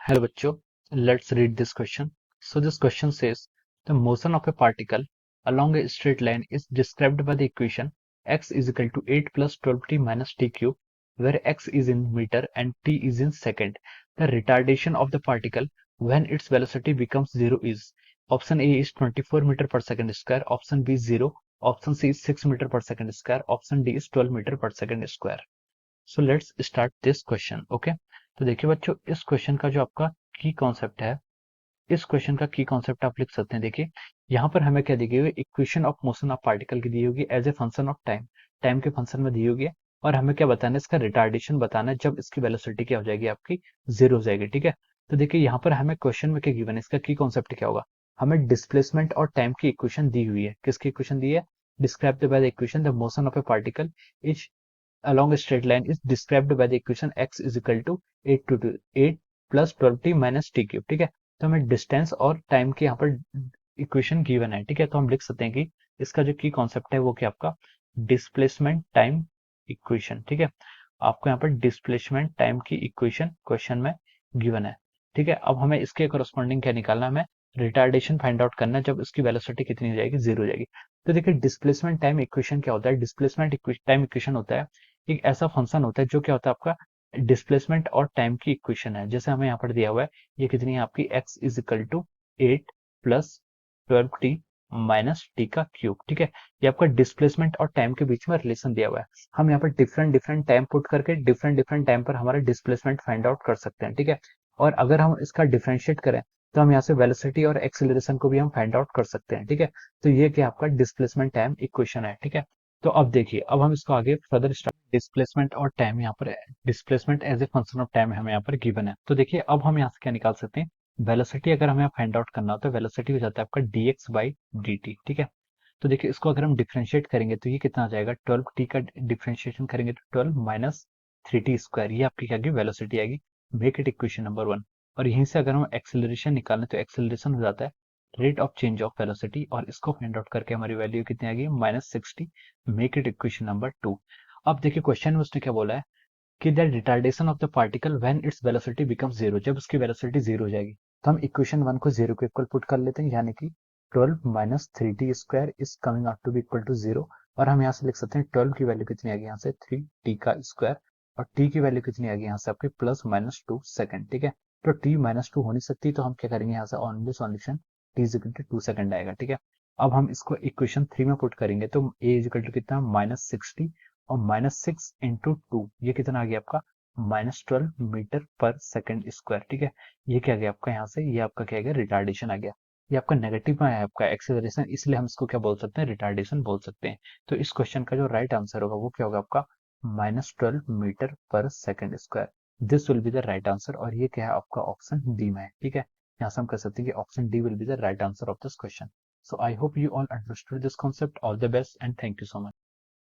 Hello bachcho, let's read this question. So this question says the motion of a particle along a straight line is described by the equation x is equal to 8 plus 12t minus t cube, where x is in meter and t is in second. The retardation of the particle when its velocity becomes zero is option A is 24 meter per second square, option B is 0, option C is 6 meter per second square, option D is 12 meter per second square. So let's start this question okay. तो देखिए बच्चों, इस question का जो आपका की concept है, इस क्वेश्चन का की कॉन्सेप्ट आप लिख सकते हैं। देखिए यहाँ पर हमें क्या दी गई है, equation of motion of particle की दी होगी as a function of time, time के फंक्शन में दी होगी है। और हमें क्या बताना है, इसका रिटार्डेशन बताना है जब इसकी वेलोसिटी क्या हो जाएगी, आपकी जीरो हो जाएगी। ठीक है, तो देखिए यहाँ पर हमें क्वेश्चन में क्या गिवन है, इसका की कॉन्सेप्ट क्या होगा। हमें डिस्प्लेसमेंट और टाइम की इक्वेशन दी हुई है। किसकी इक्वेशन दी है, describe by the equation the motion of A particle is along a straight line is described by the equation x is equal to 8 plus 12t minus t cube। ठीक है, तो हमें distance और time के यहाँ पर equation given है। ठीक है, तो हम लिख सकते हैं कि इसका जो की कॉन्सेप्ट है वो क्या आपका डिस्प्लेसमेंट टाइम इक्वेशन। ठीक है, आपको यहाँ पर डिस्प्लेसमेंट टाइम की इक्वेशन क्वेश्चन में गिवन है। ठीक है, अब हमें इसके करस्पॉन्डिंग क्या निकालना है, हमें रिटार्डेशन फाइंड आउट करना है जब इसकी वेलोसिटी कितनी हो जाएगी, जीरो हो जाएगी। तो देखिए डिस्प्लेसमेंट टाइम इक्वेशन क्या होता है, डिस्प्लेसमेंट टाइम इक्वेशन होता है एक ऐसा फंक्शन होता है जो क्या होता है आपका डिस्प्लेसमेंट और टाइम की इक्वेशन है। जैसे हमें यहाँ पर दिया हुआ है, ये कितनी है आपकी x is equal to 8 plus 12t minus T का क्यूब। ठीक है, ये आपका डिस्प्लेसमेंट और टाइम के बीच में रिलेशन दिया हुआ है। हम यहाँ पर डिफरेंट डिफरेंट टाइम पुट करके डिफरेंट डिफरेंट टाइम पर हमारा डिस्प्लेसमेंट फाइंड आउट कर सकते हैं। ठीक है, और अगर हम इसका डिफरेंशिएट करें तो हम यहाँ से वेलोसिटी और एक्सीलरेशन को भी हम फाइंड आउट कर सकते हैं। ठीक है, तो ये क्या आपका डिस्प्लेसमेंट टाइम इक्वेशन है। ठीक है, तो अब देखिए, अब हम इसको आगे फर्दर स्टार्ट। डिस्प्लेसमेंट और टाइम यहाँ पर displacement as a function of time हमें यहाँ पर गिवन है। तो देखिए अब हम यहाँ से क्या निकाल सकते हैं, वेलोसिटी अगर हमें फाइंड आउट करना हो तो वेलोसिटी हो जाता है आपका dx बाई dt। ठीक है, तो देखिए इसको अगर हम डिफ्रेंशिएट करेंगे तो ये कितना आ जाएगा, 12t का डिफ्रेंशिएशन करेंगे तो 12 माइनस 3t स्क्वायर, ये आपकी क्या वेलोसिटी आएगी। Make it equation number 1। और यहीं से अगर हम एक्सेलरेशन निकालें तो एक्सेलरेशन हो जाता है rate of change of velocity, और इसको फाइंड आउट करके हमारी वैल्यू कितनी आएगी, -60। Make it equation number 2। अब देखिए क्वेश्चन में उसने क्या बोला है कि the retardation of the particle when its velocity becomes zero, जब उसकी वेलोसिटी जीरो हो जाएगी। तो हम इक्वेशन 1 को जीरो के इक्वल पुट कर लेते हैं, यानी कि 12 minus 3t square is coming out to be equal to zero. और हम यहाँ से लिख सकते हैं 12 की वैल्यू कितनी आ गई यहाँ से 3t का स्क्वायर, और t की वैल्यू कितनी आ गई यहाँ से आपके प्लस माइनस 2 सेकंड। ठीक है, तो t माइनस 2 हो नहीं सकती, तो हम क्या करेंगे यहाँ से only solution t is equal to 2 second आएगा। ठीक है, अब हम इसको इक्वेशन 3 में पुट करेंगे तो a इज इक्वल टू कितना -60, और -6 इंटू 2 ये कितना आ गया आपका -12 मीटर पर सेकंड स्क्वायर। ठीक है, ये क्या गया आपका यहाँ से, ये आपका क्या गया, रिटार्डेशन आ गया। ये आपका नेगेटिव में है आपका एक्सेलरेशन, इसलिए हम इसको क्या बोल सकते हैं, रिटार्डेशन बोल सकते हैं। तो इस क्वेश्चन का जो राइट आंसर होगा वो क्या होगा आपका -12 मीटर पर second square. This will be the right answer, और ये क्या है आपका ऑप्शन डी में है। ठीक है, यहाँ से हम कह सकते हैं कि option D will be the right answer of this question. So I hope you all understood this concept. All the best and thank you so much.